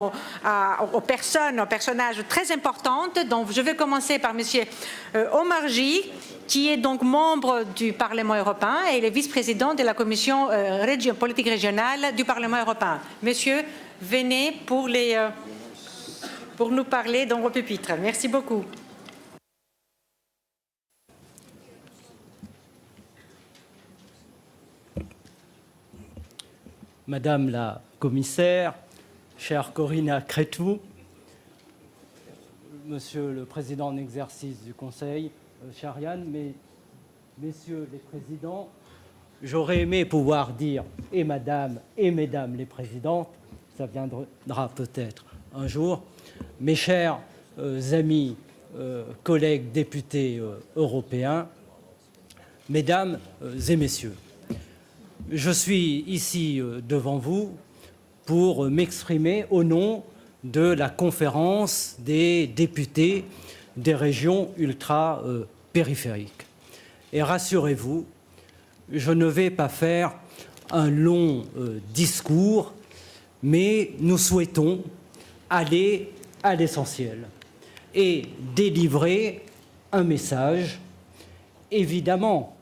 aux personnages très importants. Donc, je vais commencer par M. Omarjee, qui est donc membre du Parlement européen et le vice-président de la Commission politique régionale du Parlement européen. Monsieur, venez pour nous parler dans vos pupitres. Merci beaucoup. Madame la commissaire, chère Corina Cretu, Monsieur le Président en exercice du Conseil, cher Yann, Messieurs les Présidents, j'aurais aimé pouvoir dire et Madame et Mesdames les Présidentes, ça viendra peut-être un jour, mes chers amis, collègues députés européens, Mesdames et Messieurs, je suis ici devant vous pour m'exprimer au nom de la conférence des députés des régions ultra-périphériques. Et rassurez-vous, je ne vais pas faire un long discours, mais nous souhaitons aller à l'essentiel et délivrer un message, évidemment,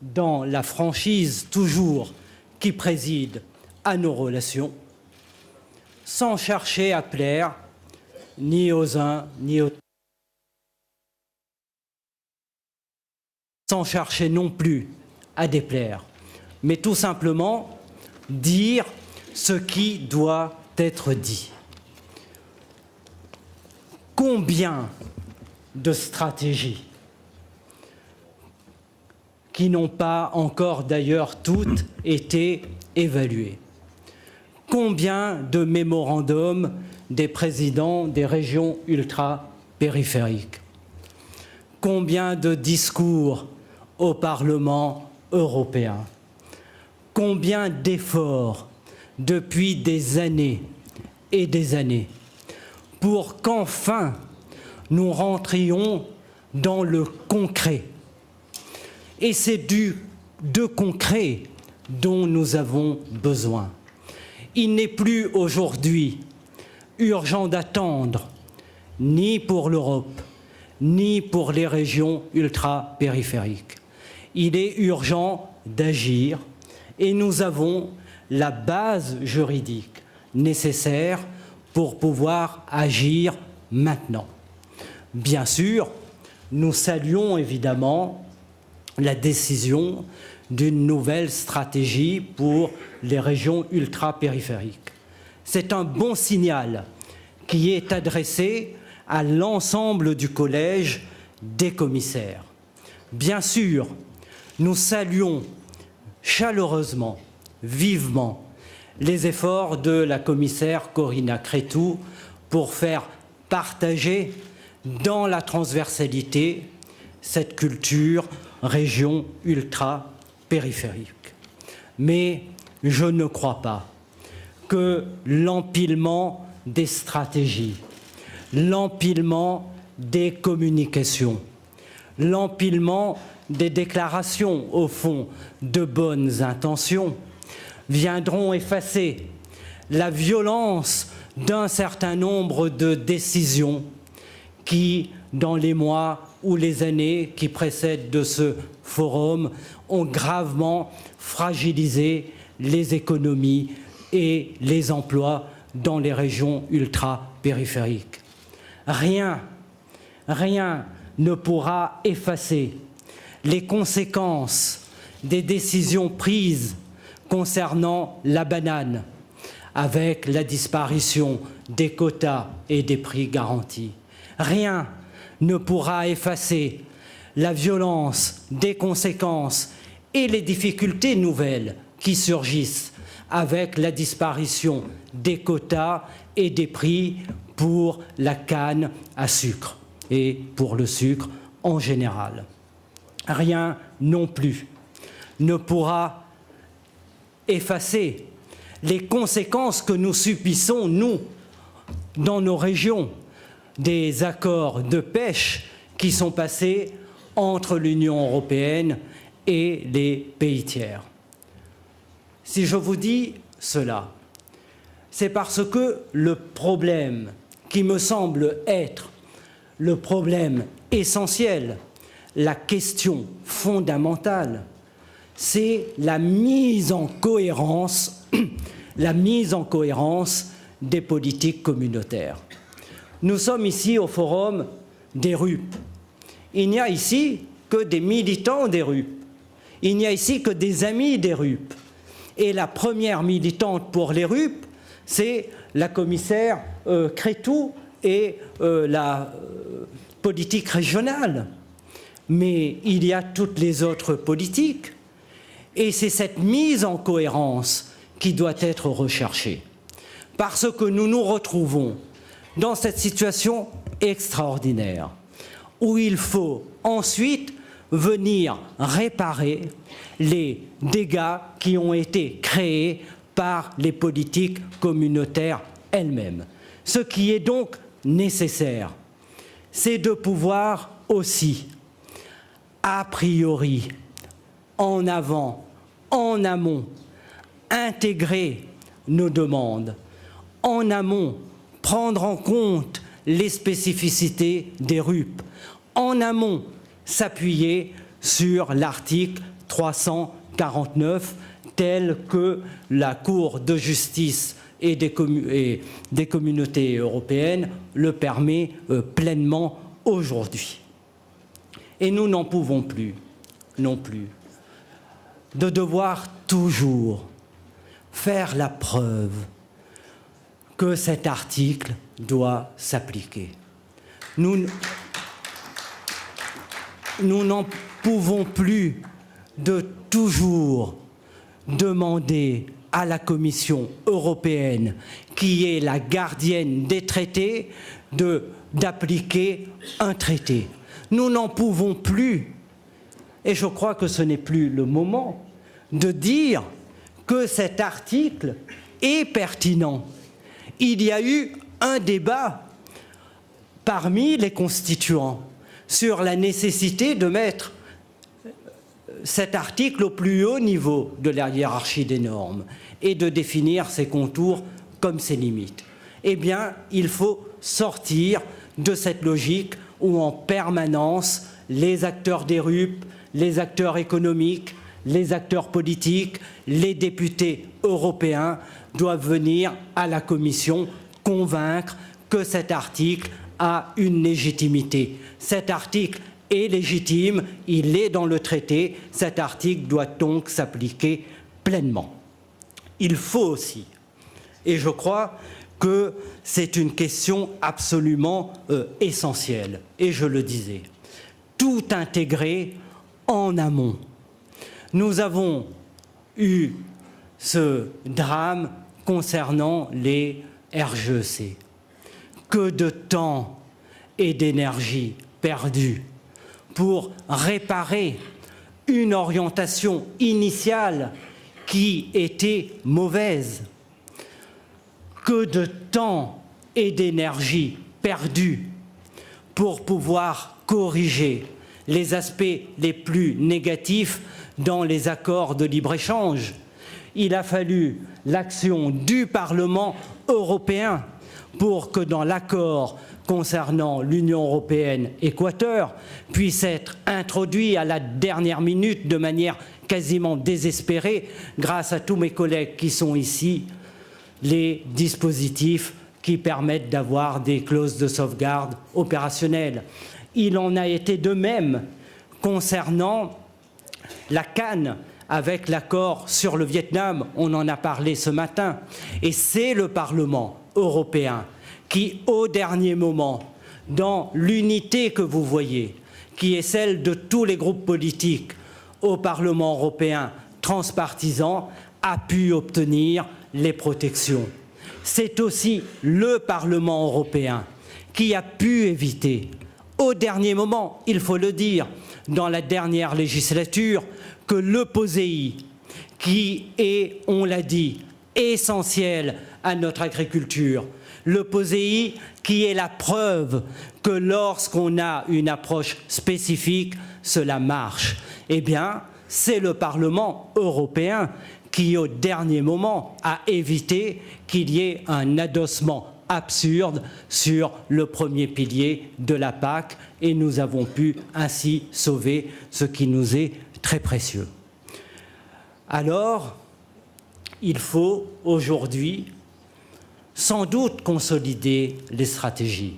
dans la franchise toujours qui préside à nos relations, sans chercher à plaire ni aux uns ni aux autres, sans chercher non plus à déplaire, mais tout simplement dire ce qui doit être dit. Combien de stratégies qui n'ont pas encore d'ailleurs toutes été évaluées. Combien de mémorandums des présidents des régions ultra-périphériques? Combien de discours au Parlement européen? Combien d'efforts depuis des années et des années pour qu'enfin nous rentrions dans le concret? Et c'est de concret dont nous avons besoin. Il n'est plus aujourd'hui urgent d'attendre, ni pour l'Europe, ni pour les régions ultra-périphériques. Il est urgent d'agir et nous avons la base juridique nécessaire pour pouvoir agir maintenant. Bien sûr, nous saluons évidemment la décision d'une nouvelle stratégie pour les régions ultra-périphériques. C'est un bon signal qui est adressé à l'ensemble du collège des commissaires. Bien sûr, nous saluons chaleureusement, vivement, les efforts de la commissaire Corina Cretu pour faire partager dans la transversalité cette culture région ultra-périphérique. Mais je ne crois pas que l'empilement des stratégies, l'empilement des communications, l'empilement des déclarations, au fond, de bonnes intentions, viendront effacer la violence d'un certain nombre de décisions qui, dans les mois ou les années qui précèdent de ce forum, ont gravement fragilisé les économies et les emplois dans les régions ultra-périphériques. Rien ne pourra effacer les conséquences des décisions prises concernant la banane, avec la disparition des quotas et des prix garantis. Rien ne pourra effacer la violence des conséquences et les difficultés nouvelles qui surgissent avec la disparition des quotas et des prix pour la canne à sucre et pour le sucre en général. Rien non plus ne pourra effacer les conséquences que nous subissons, nous, dans nos régions, des accords de pêche qui sont passés entre l'Union européenne et les pays tiers. Si je vous dis cela, C'est parce que le problème qui me semble être le problème essentiel, la question fondamentale, c'est la mise en cohérence des politiques communautaires. Nous sommes ici au forum des RUP. Il n'y a ici que des militants des RUP. Il n'y a ici que des amis des RUP. Et la première militante pour les RUP, c'est la commissaire Crețu et la politique régionale. Mais il y a toutes les autres politiques. Et c'est cette mise en cohérence qui doit être recherchée. Parce que nous nous retrouvons dans cette situation extraordinaire où il faut ensuite venir réparer les dégâts qui ont été créés par les politiques communautaires elles-mêmes. Ce qui est donc nécessaire, c'est de pouvoir aussi, a priori, en avant, en amont, intégrer nos demandes, en amont, prendre en compte les spécificités des RUP, en amont, s'appuyer sur l'article 349 tel que la Cour de justice et des communautés européennes le permet pleinement aujourd'hui. Et nous n'en pouvons plus, non plus, de devoir toujours faire la preuve que cet article doit s'appliquer. Nous n'en pouvons plus de toujours demander à la Commission européenne, qui est la gardienne des traités, d'appliquer un traité. Nous n'en pouvons plus, et je crois que ce n'est plus le moment, de dire que cet article est pertinent. Il y a eu un débat parmi les constituants sur la nécessité de mettre cet article au plus haut niveau de la hiérarchie des normes et de définir ses contours comme ses limites. Eh bien, il faut sortir de cette logique où en permanence les acteurs des RUP, les acteurs économiques, les acteurs politiques, les députés européens doivent venir à la Commission convaincre que cet article a une légitimité. Cet article est légitime, il est dans le traité, cet article doit donc s'appliquer pleinement. Il faut aussi, et je crois que c'est une question absolument essentielle, et je le disais, tout intégrer en amont. Nous avons eu ce drame concernant les RGEC. Que de temps et d'énergie perdus pour réparer une orientation initiale qui était mauvaise. Que de temps et d'énergie perdus pour pouvoir corriger les aspects les plus négatifs dans les accords de libre-échange. Il a fallu l'action du Parlement européen pour que dans l'accord concernant l'Union européenne-Équateur puisse être introduit à la dernière minute de manière quasiment désespérée, grâce à tous mes collègues qui sont ici, les dispositifs qui permettent d'avoir des clauses de sauvegarde opérationnelles. Il en a été de même concernant la CAN, avec l'accord sur le Vietnam, on en a parlé ce matin, et c'est le Parlement européen qui, au dernier moment, dans l'unité que vous voyez, qui est celle de tous les groupes politiques au Parlement européen transpartisan, a pu obtenir les protections. C'est aussi le Parlement européen qui a pu éviter, au dernier moment, il faut le dire, dans la dernière législature, que le POSEI, qui est, on l'a dit, essentiel à notre agriculture, le POSEI qui est la preuve que lorsqu'on a une approche spécifique, cela marche. Eh bien, c'est le Parlement européen qui, au dernier moment, a évité qu'il y ait un adossement absurde sur le premier pilier de la PAC, et nous avons pu ainsi sauver ce qui nous est très précieux. Alors, il faut aujourd'hui sans doute consolider les stratégies,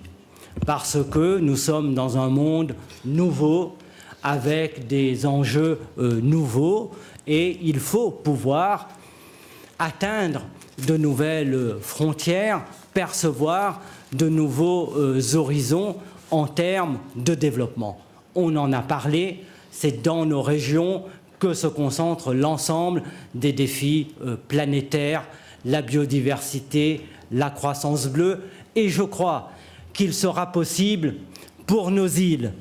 parce que nous sommes dans un monde nouveau, avec des enjeux nouveaux, et il faut pouvoir atteindre de nouvelles frontières, percevoir de nouveaux horizons en termes de développement. On en a parlé, c'est dans nos régions que se concentre l'ensemble des défis planétaires, la biodiversité, la croissance bleue, et je crois qu'il sera possible pour nos îles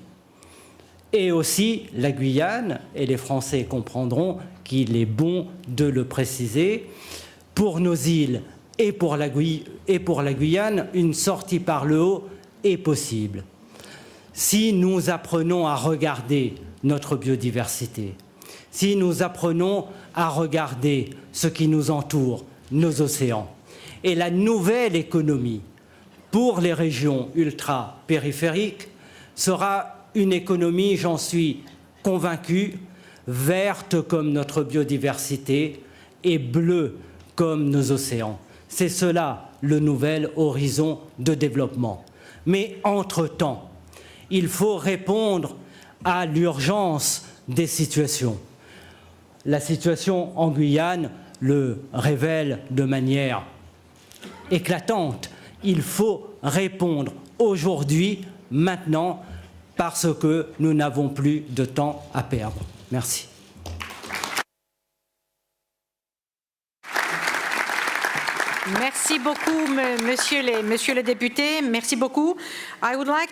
et aussi la Guyane, et les Français comprendront qu'il est bon de le préciser, pour nos îles et pour la Guyane, une sortie par le haut est possible. Si nous apprenons à regarder notre biodiversité, si nous apprenons à regarder ce qui nous entoure, nos océans, et la nouvelle économie pour les régions ultra-périphériques sera une économie, j'en suis convaincu, verte comme notre biodiversité et bleue comme nos océans. C'est cela le nouvel horizon de développement. Mais entre-temps, il faut répondre à l'urgence des situations. La situation en Guyane le révèle de manière éclatante. Il faut répondre aujourd'hui, maintenant, parce que nous n'avons plus de temps à perdre. Merci. Merci beaucoup, monsieur le député. Merci beaucoup. I would like